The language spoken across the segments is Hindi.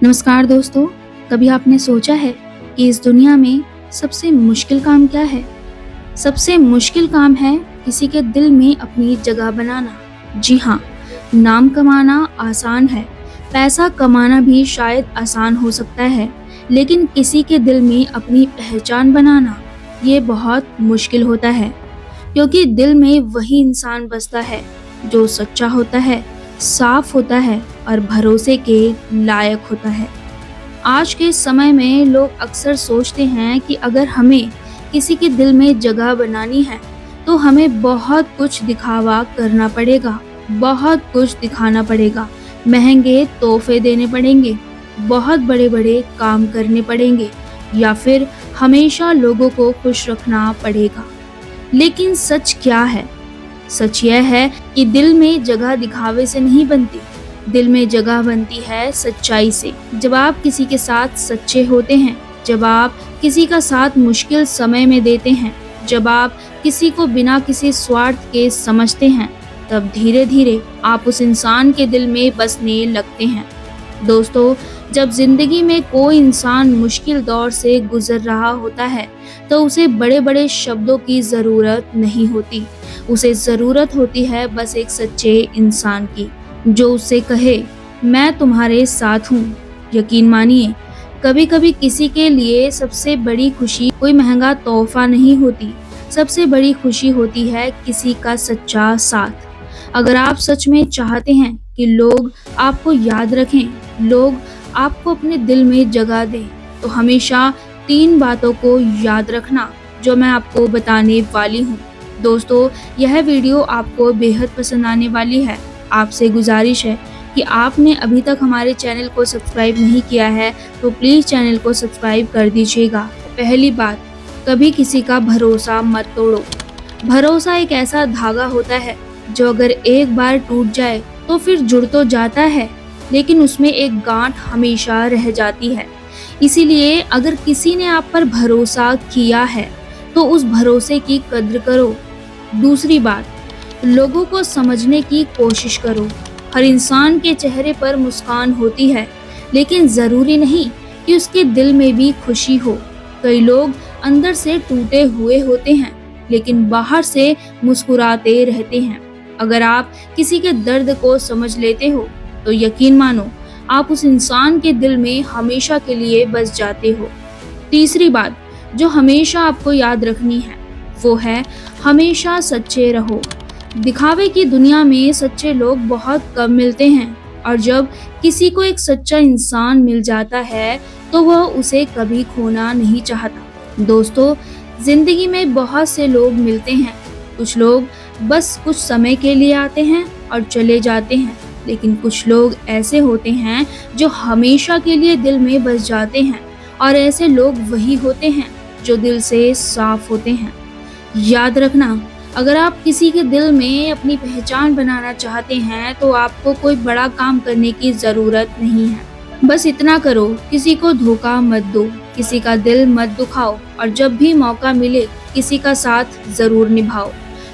नमस्कार दोस्तों, कभी आपने सोचा है कि इस दुनिया में सबसे मुश्किल काम क्या है? सबसे मुश्किल काम है किसी के दिल में अपनी जगह बनाना। जी हाँ, नाम कमाना आसान है, पैसा कमाना भी शायद आसान हो सकता है, लेकिन किसी के दिल में अपनी पहचान बनाना ये बहुत मुश्किल होता है, क्योंकि दिल में वही इंसान बसता है जो सच्चा होता है, साफ होता है और भरोसे के लायक होता है। आज के समय में लोग अक्सर सोचते हैं कि अगर हमें किसी के दिल में जगह बनानी है तो हमें बहुत कुछ दिखावा करना पड़ेगा, बहुत कुछ दिखाना पड़ेगा, महंगे तोहफे देने पड़ेंगे, बहुत बड़े बड़े काम करने पड़ेंगे या फिर हमेशा लोगों को खुश रखना पड़ेगा। लेकिन सच क्या है? सच यह है कि दिल में जगह दिखावे से नहीं बनती, दिल में जगह बनती है सच्चाई से। जब आप किसी के साथ सच्चे होते हैं, जब आप किसी का साथ मुश्किल समय में देते हैं, जब आप किसी को बिना किसी स्वार्थ के समझते हैं, तब धीरे धीरे आप उस इंसान के दिल में बसने लगते हैं। दोस्तों, जब जिंदगी में कोई इंसान मुश्किल दौर से गुजर रहा होता है तो उसे बड़े बड़े शब्दों की ज़रूरत नहीं होती, उसे ज़रूरत होती है बस एक सच्चे इंसान की, जो उससे कहे मैं तुम्हारे साथ हूँ। यकीन मानिए, कभी कभी किसी के लिए सबसे बड़ी खुशी कोई महंगा तोहफा नहीं होती, सबसे बड़ी खुशी होती है किसी का सच्चा साथ। अगर आप सच में चाहते हैं कि लोग आपको याद रखें, लोग आपको अपने दिल में जगह दें, तो हमेशा 3 बातों को याद रखना जो मैं आपको बताने वाली हूँ। दोस्तों, यह वीडियो आपको बेहद पसंद आने वाली है। आपसे गुजारिश है कि आपने अभी तक हमारे चैनल को सब्सक्राइब नहीं किया है तो प्लीज़ चैनल को सब्सक्राइब कर दीजिएगा। पहली बात, कभी किसी का भरोसा मत तोड़ो। भरोसा एक ऐसा धागा होता है जो अगर एक बार टूट जाए तो फिर जुड़ तो जाता है, लेकिन उसमें एक गांठ हमेशा रह जाती है। इसीलिए अगर किसी ने आप पर भरोसा किया है तो उस भरोसे की कद्र करो। दूसरी बात, लोगों को समझने की कोशिश करो। हर इंसान के चेहरे पर मुस्कान होती है, लेकिन ज़रूरी नहीं कि उसके दिल में भी खुशी हो। कई लोग अंदर से टूटे हुए होते हैं, लेकिन बाहर से मुस्कुराते रहते हैं। अगर आप किसी के दर्द को समझ लेते हो तो यकीन मानो आप उस इंसान के दिल में हमेशा के लिए बस जाते हो। तीसरी बात जो हमेशा आपको याद रखनी है वो है हमेशा सच्चे रहो। दिखावे की दुनिया में सच्चे लोग बहुत कम मिलते हैं, और जब किसी को एक सच्चा इंसान मिल जाता है तो वह उसे कभी खोना नहीं चाहता। दोस्तों, जिंदगी में बहुत से लोग मिलते हैं, कुछ लोग बस कुछ समय के लिए आते हैं और चले जाते हैं, लेकिन कुछ लोग ऐसे होते हैं जो हमेशा के लिए दिल में बस जाते हैं, और ऐसे लोग वही होते हैं जो दिल से साफ होते हैं। याद रखना, अगर आप किसी के दिल में अपनी पहचान बनाना चाहते हैं तो आपको कोई बड़ा काम करने की ज़रूरत नहीं है। बस इतना करो, किसी को धोखा मत दो, किसी का दिल मत दुखाओ, और जब भी मौका मिले किसी का साथ ज़रूर निभाओ।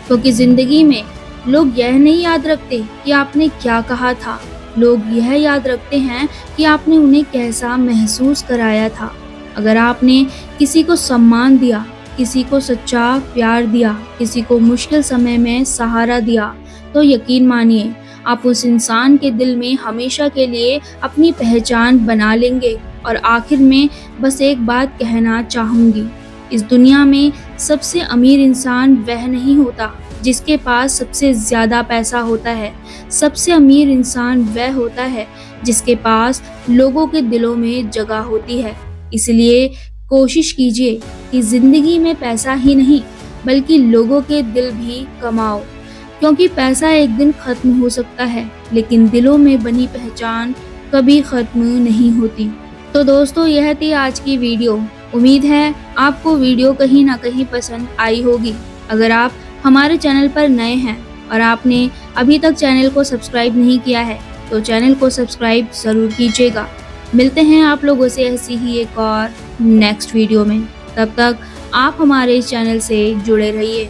क्योंकि ज़िंदगी में लोग यह नहीं याद रखते कि आपने क्या कहा था, लोग यह याद रखते हैं कि आपने उन्हें कैसा महसूस कराया था। अगर आपने किसी को सम्मान दिया, किसी को सच्चा प्यार दिया, किसी को मुश्किल समय में सहारा दिया, तो यकीन मानिए आप उस इंसान के दिल में हमेशा के लिए अपनी पहचान बना लेंगे। और आखिर में बस एक बात कहना चाहूँगी, इस दुनिया में सबसे अमीर इंसान वह नहीं होता जिसके पास सबसे ज़्यादा पैसा होता है। सबसे अमीर इंसान वह होता है जिसके पास लोगों के दिलों में जगह होती है। इसलिए कोशिश कीजिए कि ज़िंदगी में पैसा ही नहीं बल्कि लोगों के दिल भी कमाओ, क्योंकि पैसा एक दिन ख़त्म हो सकता है, लेकिन दिलों में बनी पहचान कभी ख़त्म नहीं होती। तो दोस्तों, यह थी आज की वीडियो। उम्मीद है आपको वीडियो कहीं ना कहीं पसंद आई होगी। अगर आप हमारे चैनल पर नए हैं और आपने अभी तक चैनल को सब्सक्राइब नहीं किया है तो चैनल को सब्सक्राइब ज़रूर कीजिएगा। मिलते हैं आप लोगों से ऐसी ही एक और नेक्स्ट वीडियो में। तब तक आप हमारे इस चैनल से जुड़े रहिए।